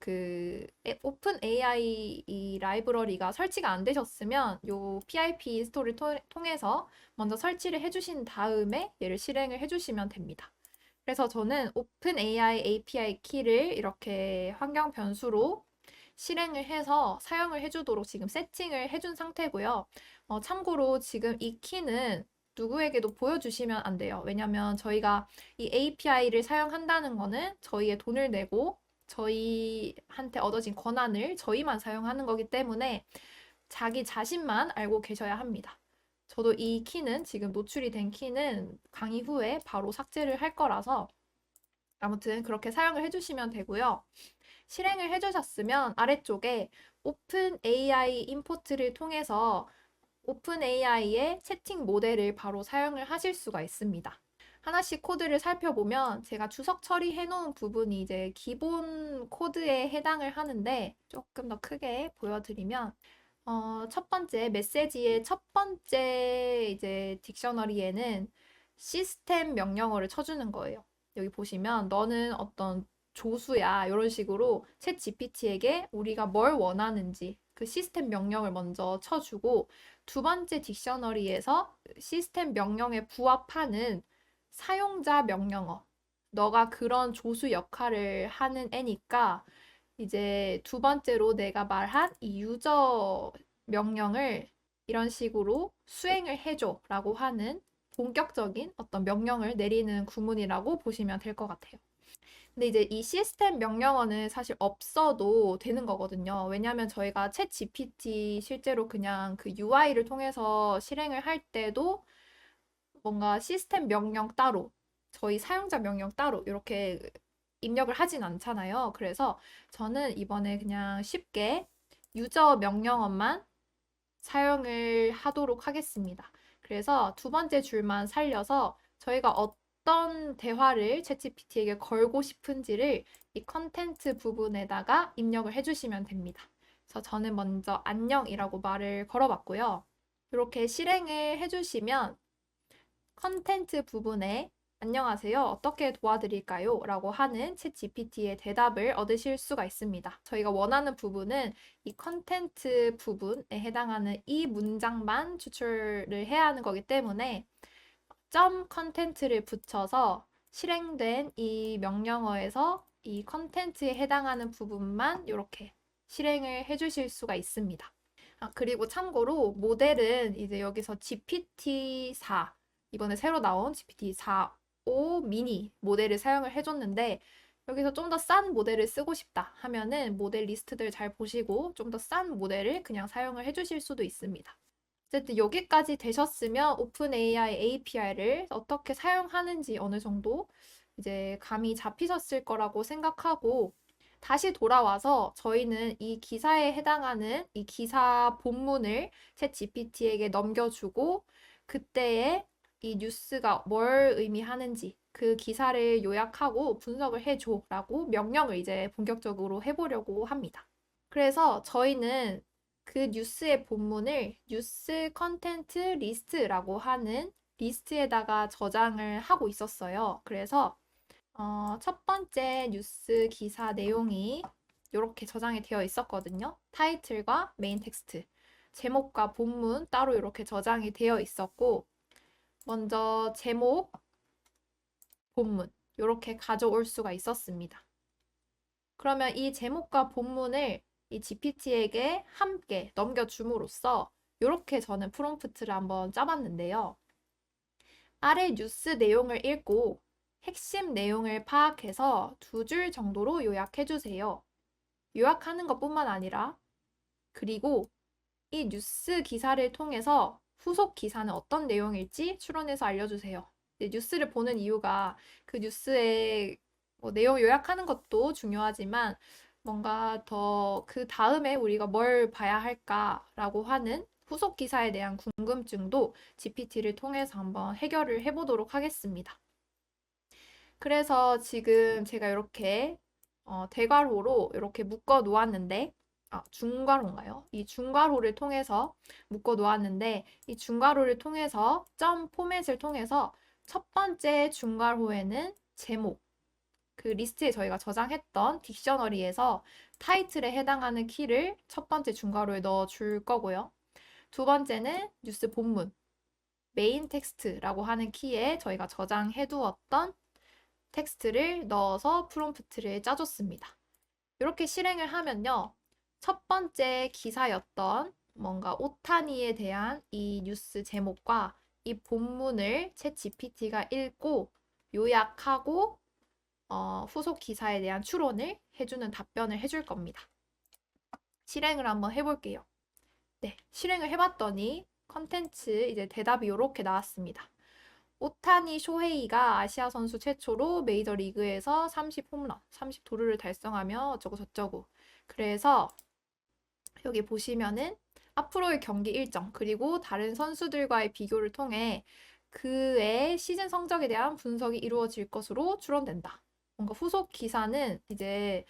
오픈 AI 이 라이브러리가 설치가 안 되셨으면 요 PIP 스토리를 통해서 먼저 설치를 해주신 다음에 얘를 실행을 해주시면 됩니다. 그래서 저는 오픈 AI API 키를 이렇게 환경 변수로 실행을 해서 사용을 해주도록 지금 세팅을 해준 상태고요. 참고로 지금 이 키는 누구에게도 보여주시면 안 돼요. 왜냐면 저희가 이 API를 사용한다는 거는 저희의 돈을 내고 저희한테 얻어진 권한을 저희만 사용하는 거기 때문에 자기 자신만 알고 계셔야 합니다. 저도 이 키는 지금 노출이 된 키는 강의 후에 바로 삭제를 할 거라서 아무튼 그렇게 사용을 해주시면 되고요. 실행을 해주셨으면 아래쪽에 오픈 AI 임포트를 통해서 오픈 AI의 채팅 모델을 바로 사용을 하실 수가 있습니다. 하나씩 코드를 살펴보면 제가 주석 처리해 놓은 부분이 이제 기본 코드에 해당을 하는데 조금 더 크게 보여드리면 첫 번째 메시지의 첫 번째 이제 딕셔너리에는 시스템 명령어를 쳐주는 거예요. 여기 보시면 너는 어떤 조수야 이런 식으로 챗 GPT에게 우리가 뭘 원하는지 그 시스템 명령을 먼저 쳐주고 두 번째 딕셔너리에서 시스템 명령에 부합하는 사용자 명령어 너가 그런 조수 역할을 하는 애니까 이제 두 번째로 내가 말한 이 유저 명령을 이런 식으로 수행을 해줘 라고 하는 본격적인 어떤 명령을 내리는 구문이라고 보시면 될 것 같아요. 근데 이제 이 시스템 명령어는 사실 없어도 되는 거거든요. 왜냐하면 저희가 챗 GPT 실제로 그냥 그 UI를 통해서 실행을 할 때도 뭔가 시스템 명령 따로, 저희 사용자 명령 따로 이렇게 입력을 하진 않잖아요. 그래서 저는 이번에 그냥 쉽게 유저 명령어만 사용을 하도록 하겠습니다. 그래서 두 번째 줄만 살려서 저희가 어떤 대화를 챗GPT에게 걸고 싶은지를 이 컨텐트 부분에다가 입력을 해주시면 됩니다. 그래서 저는 먼저 안녕이라고 말을 걸어봤고요. 이렇게 실행을 해주시면 컨텐트 부분에 안녕하세요. 어떻게 도와드릴까요? 라고 하는 챗 GPT의 대답을 얻으실 수가 있습니다. 저희가 원하는 부분은 이 컨텐트 부분에 해당하는 이 문장만 추출을 해야 하는 거기 때문에 점 컨텐트를 붙여서 실행된 이 명령어에서 이 컨텐트에 해당하는 부분만 이렇게 실행을 해주실 수가 있습니다. 그리고 참고로 모델은 이제 여기서 GPT-4, 이번에 새로 나온 GPT-4.5 미니 모델을 사용을 해줬는데, 여기서 좀 더 싼 모델을 쓰고 싶다 하면은 모델 리스트들 잘 보시고 좀 더 싼 모델을 그냥 사용을 해주실 수도 있습니다. 어쨌든 여기까지 되셨으면 오픈 AI API를 어떻게 사용하는지 어느 정도 이제 감이 잡히셨을 거라고 생각하고, 다시 돌아와서 저희는 이 기사에 해당하는 이 기사 본문을 챗 GPT에게 넘겨주고, 그때의 이 뉴스가 뭘 의미하는지 그 기사를 요약하고 분석을 해줘라고 명령을 이제 본격적으로 해보려고 합니다. 그래서 저희는 그 뉴스의 본문을 뉴스 컨텐트 리스트라고 하는 리스트에다가 저장을 하고 있었어요. 그래서 첫 번째 뉴스 기사 내용이 이렇게 저장이 되어 있었거든요. 타이틀과 메인 텍스트, 제목과 본문 따로 이렇게 저장이 되어 있었고, 먼저 제목, 본문 이렇게 가져올 수가 있었습니다. 그러면 이 제목과 본문을 이 GPT에게 함께 넘겨줌으로써 이렇게 저는 프롬프트를 한번 짜봤는데요. 아래 뉴스 내용을 읽고 핵심 내용을 파악해서 2줄 정도로 요약해주세요. 요약하는 것뿐만 아니라 그리고 이 뉴스 기사를 통해서 후속 기사는 어떤 내용일지 추론해서 알려주세요. 뉴스를 보는 이유가 그 뉴스의 뭐 내용 요약하는 것도 중요하지만 뭔가 더 그 다음에 우리가 뭘 봐야 할까라고 하는 후속 기사에 대한 궁금증도 GPT를 통해서 한번 해결을 해보도록 하겠습니다. 그래서 지금 제가 이렇게 대괄호로 이렇게 묶어 놓았는데, 중괄호인가요? 이 중괄호를 통해서 묶어 놓았는데, 이 중괄호를 통해서 점 포맷을 통해서 첫 번째 중괄호에는 제목, 그 리스트에 저희가 저장했던 딕셔너리에서 타이틀에 해당하는 키를 첫 번째 중괄호에 넣어 줄 거고요. 두 번째는 뉴스 본문, 메인 텍스트라고 하는 키에 저희가 저장해 두었던 텍스트를 넣어서 프롬프트를 짜줬습니다. 이렇게 실행을 하면요. 첫 번째 기사였던 뭔가 오타니에 대한 이 뉴스 제목과 이 본문을 챗 GPT가 읽고 요약하고 후속 기사에 대한 추론을 해주는 답변을 해줄 겁니다. 실행을 한번 해볼게요. 네, 실행을 해봤더니 컨텐츠 이제 대답이 이렇게 나왔습니다. 오타니 쇼헤이가 아시아 선수 최초로 메이저리그에서 30홈런, 30도루를 달성하며 어쩌고 저쩌고. 그래서 여기 보시면은 앞으로의 경기 일정, 그리고 다른 선수들과의 비교를 통해 그의 시즌 성적에 대한 분석이 이루어질 것으로 추론된다. 뭔가 후속 기사는 이제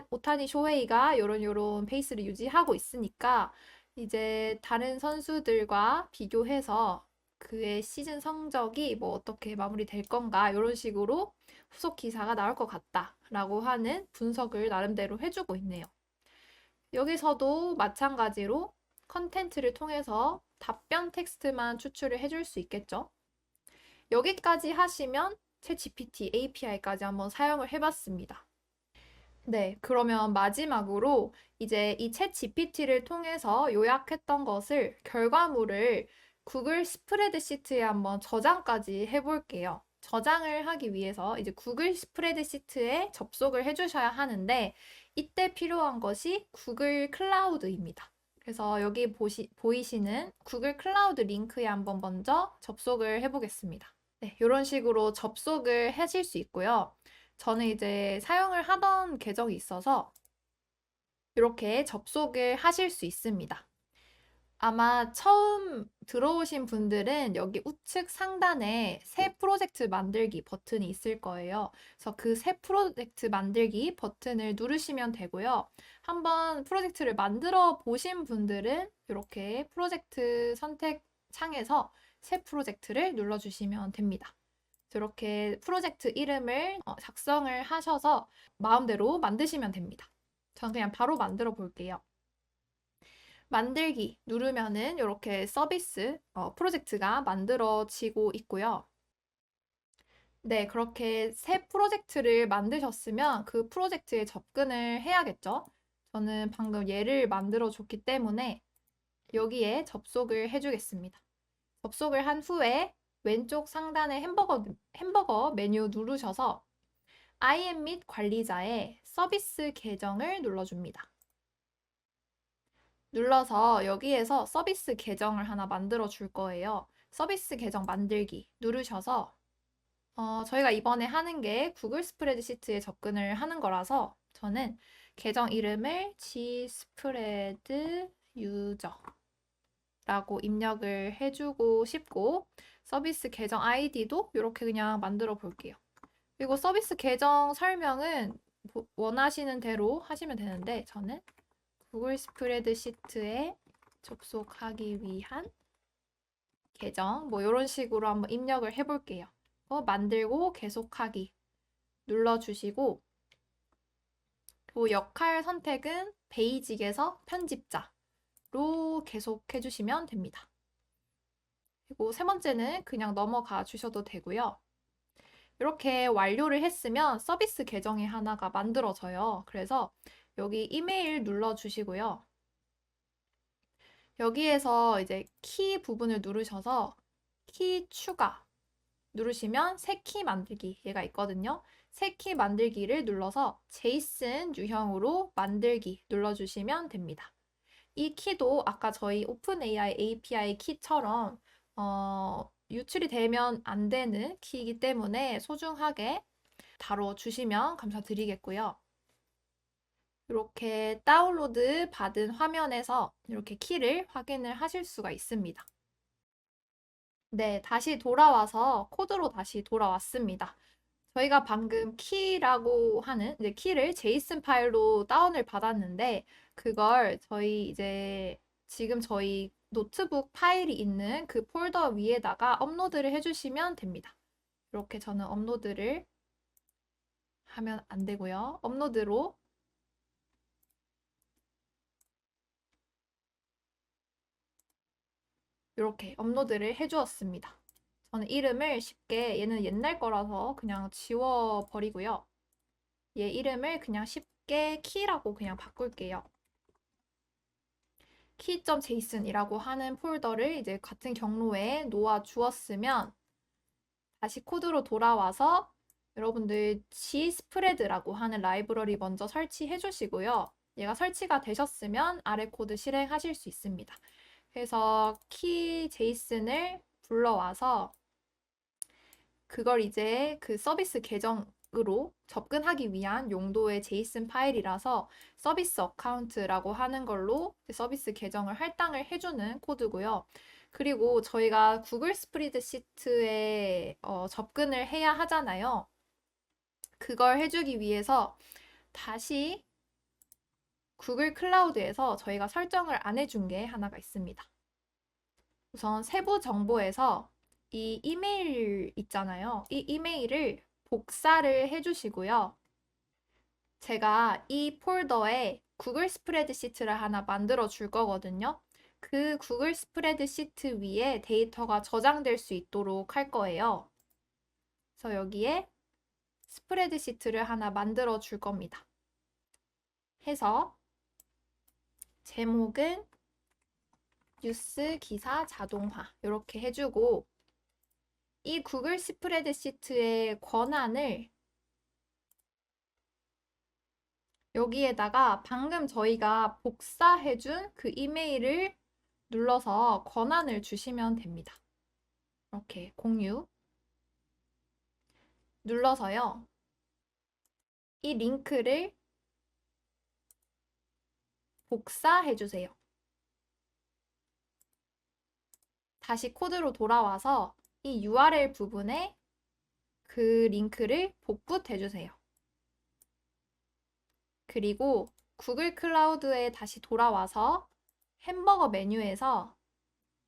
오타니 쇼헤이가 요런 페이스를 유지하고 있으니까 이제 다른 선수들과 비교해서 그의 시즌 성적이 뭐 어떻게 마무리될 건가 이런 식으로 후속 기사가 나올 것 같다라고 하는 분석을 나름대로 해주고 있네요. 여기서도 마찬가지로 컨텐츠를 통해서 답변 텍스트만 추출을 해줄 수 있겠죠. 여기까지 하시면 챗 GPT API까지 한번 사용을 해봤습니다. 네, 그러면 마지막으로 이제 이 챗 GPT를 통해서 요약했던 것을 결과물을 구글 스프레드시트에 한번 저장까지 해볼게요. 저장을 하기 위해서 이제 구글 스프레드시트에 접속을 해주셔야 하는데 이때 필요한 것이 구글 클라우드입니다. 그래서 여기 보이시는 구글 클라우드 링크에 한번 먼저 접속을 해보겠습니다. 네, 이런 식으로 접속을 하실 수 있고요. 저는 이제 사용을 하던 계정이 있어서 이렇게 접속을 하실 수 있습니다. 아마 처음 들어오신 분들은 여기 우측 상단에 새 프로젝트 만들기 버튼이 있을 거예요. 그래서 그 새 프로젝트 만들기 버튼을 누르시면 되고요. 한번 프로젝트를 만들어 보신 분들은 이렇게 프로젝트 선택 창에서 새 프로젝트를 눌러주시면 됩니다. 이렇게 프로젝트 이름을 작성을 하셔서 마음대로 만드시면 됩니다. 저는 그냥 바로 만들어 볼게요. 만들기 누르면은 이렇게 서비스 프로젝트가 만들어지고 있고요. 네, 그렇게 새 프로젝트를 만드셨으면 그 프로젝트에 접근을 해야겠죠. 저는 방금 얘를 만들어 줬기 때문에 여기에 접속을 해주겠습니다. 접속을 한 후에 왼쪽 상단의 햄버거 메뉴 누르셔서 IM 및 관리자의 서비스 계정을 눌러줍니다. 눌러서 여기에서 서비스 계정을 하나 만들어 줄 거예요. 서비스 계정 만들기 누르셔서 저희가 이번에 하는 게 구글 스프레드시트에 접근을 하는 거라서 저는 계정 이름을 G스프레드 유저라고 입력을 해주고 싶고 서비스 계정 아이디도 이렇게 그냥 만들어 볼게요. 그리고 서비스 계정 설명은 원하시는 대로 하시면 되는데 저는 구글 스프레드시트에 접속하기 위한 계정 뭐 이런 식으로 한번 입력을 해볼게요. 만들고 계속하기 눌러주시고 그리고 역할 선택은 베이직에서 편집자로 계속 해주시면 됩니다. 그리고 세 번째는 그냥 넘어가 주셔도 되고요. 이렇게 완료를 했으면 서비스 계정이 하나가 만들어져요. 그래서 여기 이메일 눌러주시고요. 여기에서 이제 키 부분을 누르셔서 키 추가 누르시면 새 키 만들기 얘가 있거든요. 새 키 만들기를 눌러서 제이슨 유형으로 만들기 눌러주시면 됩니다. 이 키도 아까 저희 오픈AI API 키처럼 유출이 되면 안 되는 키이기 때문에 소중하게 다뤄주시면 감사드리겠고요. 이렇게 다운로드 받은 화면에서 이렇게 키를 확인을 하실 수가 있습니다. 네, 다시 돌아와서 코드로 다시 돌아왔습니다. 저희가 방금 키라고 하는 이제 키를 제이슨 파일로 다운을 받았는데 그걸 저희 이제 지금 저희 노트북 파일이 있는 그 폴더 위에다가 업로드를 해주시면 됩니다. 이렇게 저는 업로드를 하면 안 되고요. 업로드로 이렇게 업로드를 해주었습니다. 저는 이름을 쉽게 얘는 옛날 거라서 그냥 지워버리고요. 얘 이름을 그냥 쉽게 키라고 그냥 바꿀게요. key.json이라고 하는 폴더를 이제 같은 경로에 놓아 주었으면 다시 코드로 돌아와서 여러분들 gspread라고 하는 라이브러리 먼저 설치해 주시고요. 얘가 설치가 되셨으면 아래 코드 실행하실 수 있습니다. 그래서 key.json을 불러와서 그걸 이제 그 서비스 계정으로 접근하기 위한 용도의 JSON 파일이라서 서비스 어카운트라고 하는 걸로 서비스 계정을 할당을 해주는 코드고요. 그리고 저희가 구글 스프리드시트에 접근을 해야 하잖아요. 그걸 해주기 위해서 다시 구글 클라우드에서 저희가 설정을 안 해준 게 하나가 있습니다. 우선 세부 정보에서 이 이메일 있잖아요. 이 이메일을 복사를 해주시고요. 제가 이 폴더에 구글 스프레드시트를 하나 만들어 줄 거거든요. 그 구글 스프레드시트 위에 데이터가 저장될 수 있도록 할 거예요. 그래서 여기에 스프레드시트를 하나 만들어 줄 겁니다. 해서 제목은 뉴스 기사 자동화 이렇게 해주고 이 구글 스프레드시트의 권한을 여기에다가 방금 저희가 복사해준 그 이메일을 눌러서 권한을 주시면 됩니다. 이렇게 공유 눌러서요. 이 링크를 복사해주세요. 다시 코드로 돌아와서 이 URL 부분에 그 링크를 복붙해 주세요. 그리고 구글 클라우드에 다시 돌아와서 햄버거 메뉴에서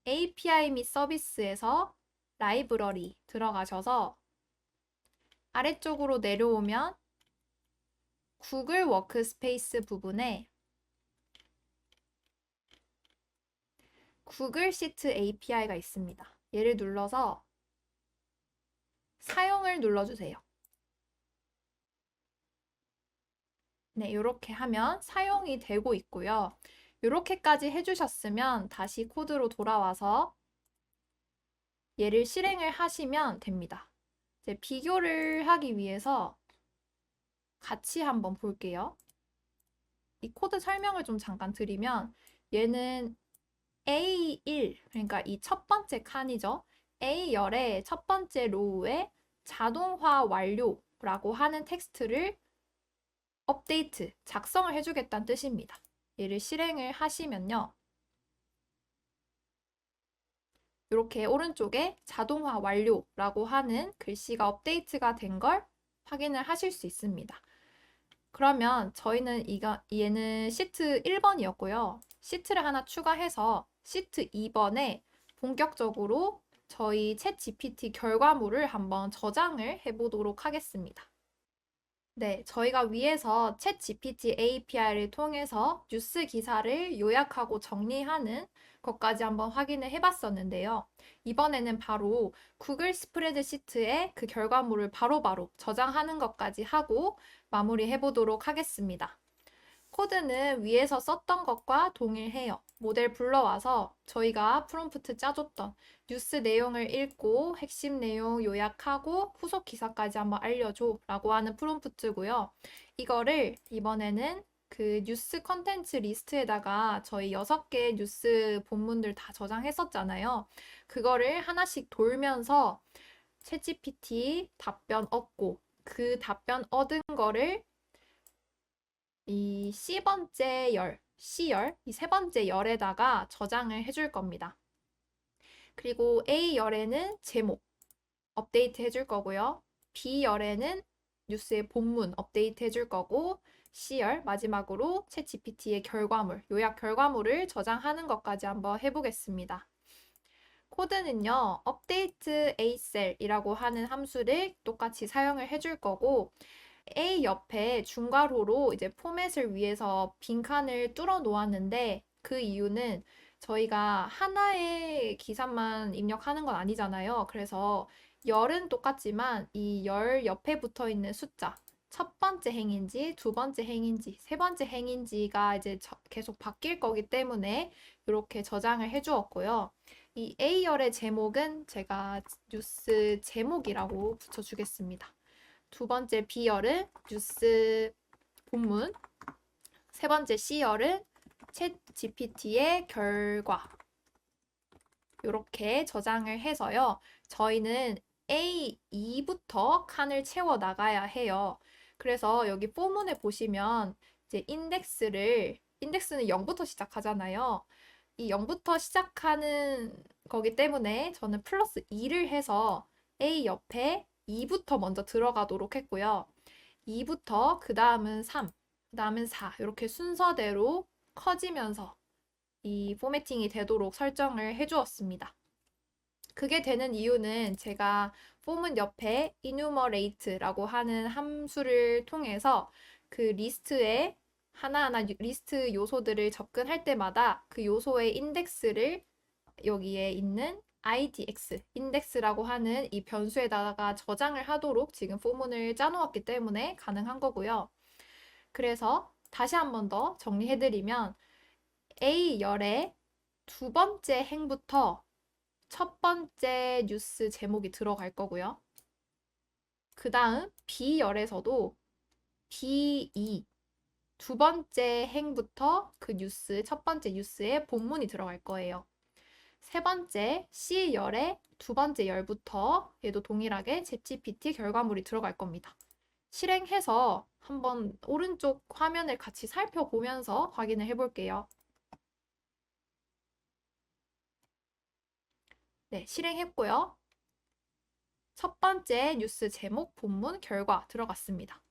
API 및 서비스에서 라이브러리 들어가셔서 아래쪽으로 내려오면 구글 워크스페이스 부분에 구글 시트 API가 있습니다. 얘를 눌러서 사용을 눌러주세요. 네, 이렇게 하면 사용이 되고 있고요. 이렇게까지 해주셨으면 다시 코드로 돌아와서 얘를 실행을 하시면 됩니다. 이제 비교를 하기 위해서 같이 한번 볼게요. 이 코드 설명을 좀 잠깐 드리면 얘는 A1, 그러니까 이 첫 번째 칸이죠. A열의 첫 번째 로우에 자동화 완료라고 하는 텍스트를 업데이트, 작성을 해주겠다는 뜻입니다. 얘를 실행을 하시면요. 이렇게 오른쪽에 자동화 완료라고 하는 글씨가 업데이트가 된 걸 확인을 하실 수 있습니다. 그러면 저희는 얘는 시트 1번이었고요. 시트를 하나 추가해서 시트 2번에 본격적으로 저희 챗 GPT 결과물을 한번 저장을 해보도록 하겠습니다. 네, 저희가 위에서 챗 GPT API를 통해서 뉴스 기사를 요약하고 정리하는 것까지 한번 확인을 해봤었는데요. 이번에는 바로 구글 스프레드시트에 그 결과물을 바로바로 저장하는 것까지 하고 마무리해 보도록 하겠습니다. 코드는 위에서 썼던 것과 동일해요. 모델 불러와서 저희가 프롬프트 짜줬던 뉴스 내용을 읽고 핵심 내용 요약하고 후속 기사까지 한번 알려줘 라고 하는 프롬프트고요. 이거를 이번에는 그 뉴스 컨텐츠 리스트에다가 저희 6개 뉴스 본문들 다 저장했었잖아요. 그거를 하나씩 돌면서 챗GPT 답변 얻고 그 답변 얻은 거를 이 C번째 열, C열, 이 세 번째 열에다가 저장을 해줄 겁니다. 그리고 A열에는 제목 업데이트 해줄 거고요. B열에는 뉴스의 본문 업데이트 해줄 거고 C열 마지막으로 챗GPT의 결과물, 요약 결과물을 저장하는 것까지 한번 해보겠습니다. 코드는요, update acell이라고 하는 함수를 똑같이 사용을 해줄 거고 A 옆에 중괄호로 이제 포맷을 위해서 빈칸을 뚫어 놓았는데 그 이유는 저희가 하나의 기사만 입력하는 건 아니잖아요. 그래서 열은 똑같지만 이 열 옆에 붙어 있는 숫자, 첫 번째 행인지, 두 번째 행인지, 세 번째 행인지가 이제 계속 바뀔 거기 때문에 이렇게 저장을 해주었고요. 이 A열의 제목은 제가 뉴스 제목이라고 붙여주겠습니다. 두 번째 B열은 뉴스 본문, 세 번째 C열은 챗 GPT의 결과. 이렇게 저장을 해서요. 저희는 A2부터 칸을 채워 나가야 해요. 그래서 여기 포문에 보시면 이제 인덱스는 0부터 시작하잖아요. 이 0부터 시작하는 거기 때문에 저는 플러스 2를 해서 A 옆에 2부터 먼저 들어가도록 했고요. 2부터 그 다음은 3, 그 다음은 4 이렇게 순서대로 커지면서 이 포매팅이 되도록 설정을 해주었습니다. 그게 되는 이유는 제가 포문 옆에 enumerate라고 하는 함수를 통해서 그 리스트에 하나하나 리스트 요소들을 접근할 때마다 그 요소의 인덱스를 여기에 있는 IDX, 인덱스라고 하는 이 변수에다가 저장을 하도록 지금 포문을 짜놓았기 때문에 가능한 거고요. 그래서 다시 한 번 더 정리해드리면 A열의 두 번째 행부터 첫 번째 뉴스 제목이 들어갈 거고요. 그 다음 B열에서도 B2 두 번째 행부터 그 뉴스, 첫 번째 뉴스의 본문이 들어갈 거예요. 세 번째 C열의 두 번째 열부터 얘도 동일하게 챗GPT 결과물이 들어갈 겁니다. 실행해서 한번 오른쪽 화면을 같이 살펴보면서 확인을 해볼게요. 네, 실행했고요. 첫 번째 뉴스 제목, 본문, 결과 들어갔습니다.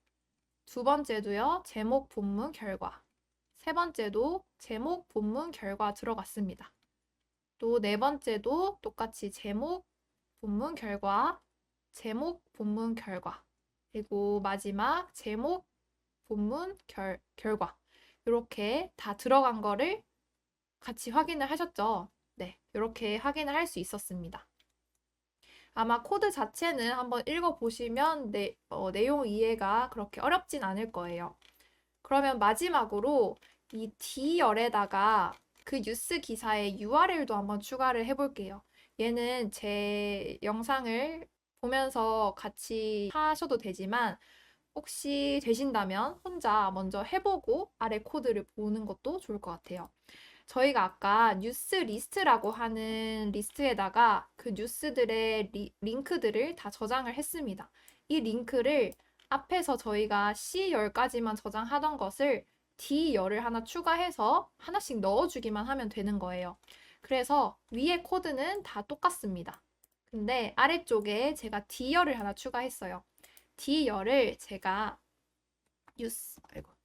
두 번째도요, 제목, 본문, 결과. 세 번째도 제목, 본문, 결과 들어갔습니다. 또 네 번째도 똑같이 제목, 본문, 결과, 제목, 본문, 결과. 그리고 마지막 제목, 본문, 결과. 이렇게 다 들어간 거를 같이 확인을 하셨죠? 네, 이렇게 확인을 할 수 있었습니다. 아마 코드 자체는 한번 읽어보시면 내용 이해가 그렇게 어렵진 않을 거예요. 그러면 마지막으로 이 D열에다가 그 뉴스 기사의 URL도 한번 추가를 해볼게요. 얘는 제 영상을 보면서 같이 하셔도 되지만 혹시 되신다면 혼자 먼저 해보고 아래 코드를 보는 것도 좋을 것 같아요. 저희가 아까 뉴스 리스트라고 하는 리스트에다가 그 뉴스들의 링크들을 다 저장을 했습니다. 이 링크를 앞에서 저희가 C10까지만 저장하던 것을 D10을 하나 추가해서 하나씩 넣어주기만 하면 되는 거예요. 그래서 위에 코드는 다 똑같습니다. 근데 아래쪽에 제가 D열을 하나 추가했어요. D열을 제가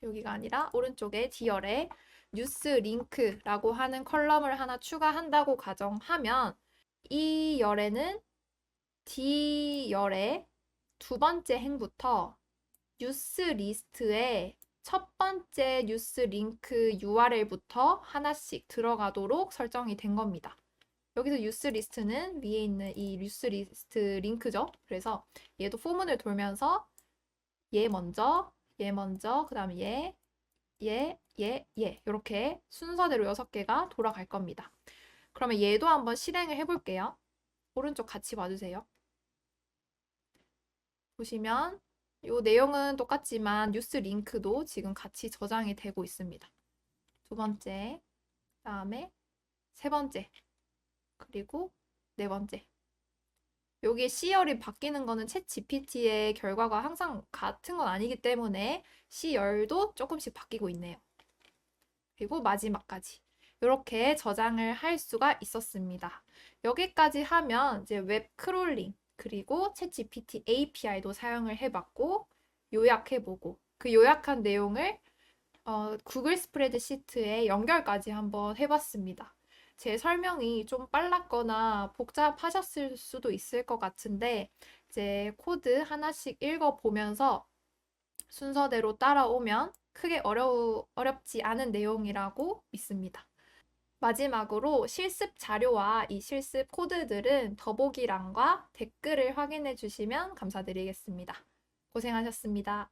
여기가 아니라 오른쪽에 D열에 뉴스 링크라고 하는 컬럼을 하나 추가한다고 가정하면 이 열에는 D열의 두 번째 행부터 뉴스 리스트에 첫 번째 뉴스 링크 URL부터 하나씩 들어가도록 설정이 된 겁니다. 여기서 뉴스 리스트는 위에 있는 이 뉴스 리스트 링크죠. 그래서 얘도 포문을 돌면서 얘 먼저, 그 다음에 얘, 이렇게 순서대로 6개가 돌아갈 겁니다. 그러면 얘도 한번 실행을 해볼게요. 오른쪽 같이 봐주세요. 보시면 이 내용은 똑같지만 뉴스 링크도 지금 같이 저장이 되고 있습니다. 두 번째, 그다음에 세 번째, 그리고 네 번째. 여기 C열이 바뀌는 거는 챗 GPT의 결과가 항상 같은 건 아니기 때문에 C열도 조금씩 바뀌고 있네요. 그리고 마지막까지. 이렇게 저장을 할 수가 있었습니다. 여기까지 하면 이제 웹 크롤링, 그리고 챗GPT API도 사용을 해봤고, 요약해보고, 그 요약한 내용을 구글 스프레드시트에 연결까지 한번 해봤습니다. 제 설명이 좀 빨랐거나 복잡하셨을 수도 있을 것 같은데, 이제 코드 하나씩 읽어보면서 순서대로 따라오면 크게 어렵지 않은 내용이라고 믿습니다. 마지막으로 실습 자료와 이 실습 코드들은 더보기란과 댓글을 확인해 주시면 감사드리겠습니다. 고생하셨습니다.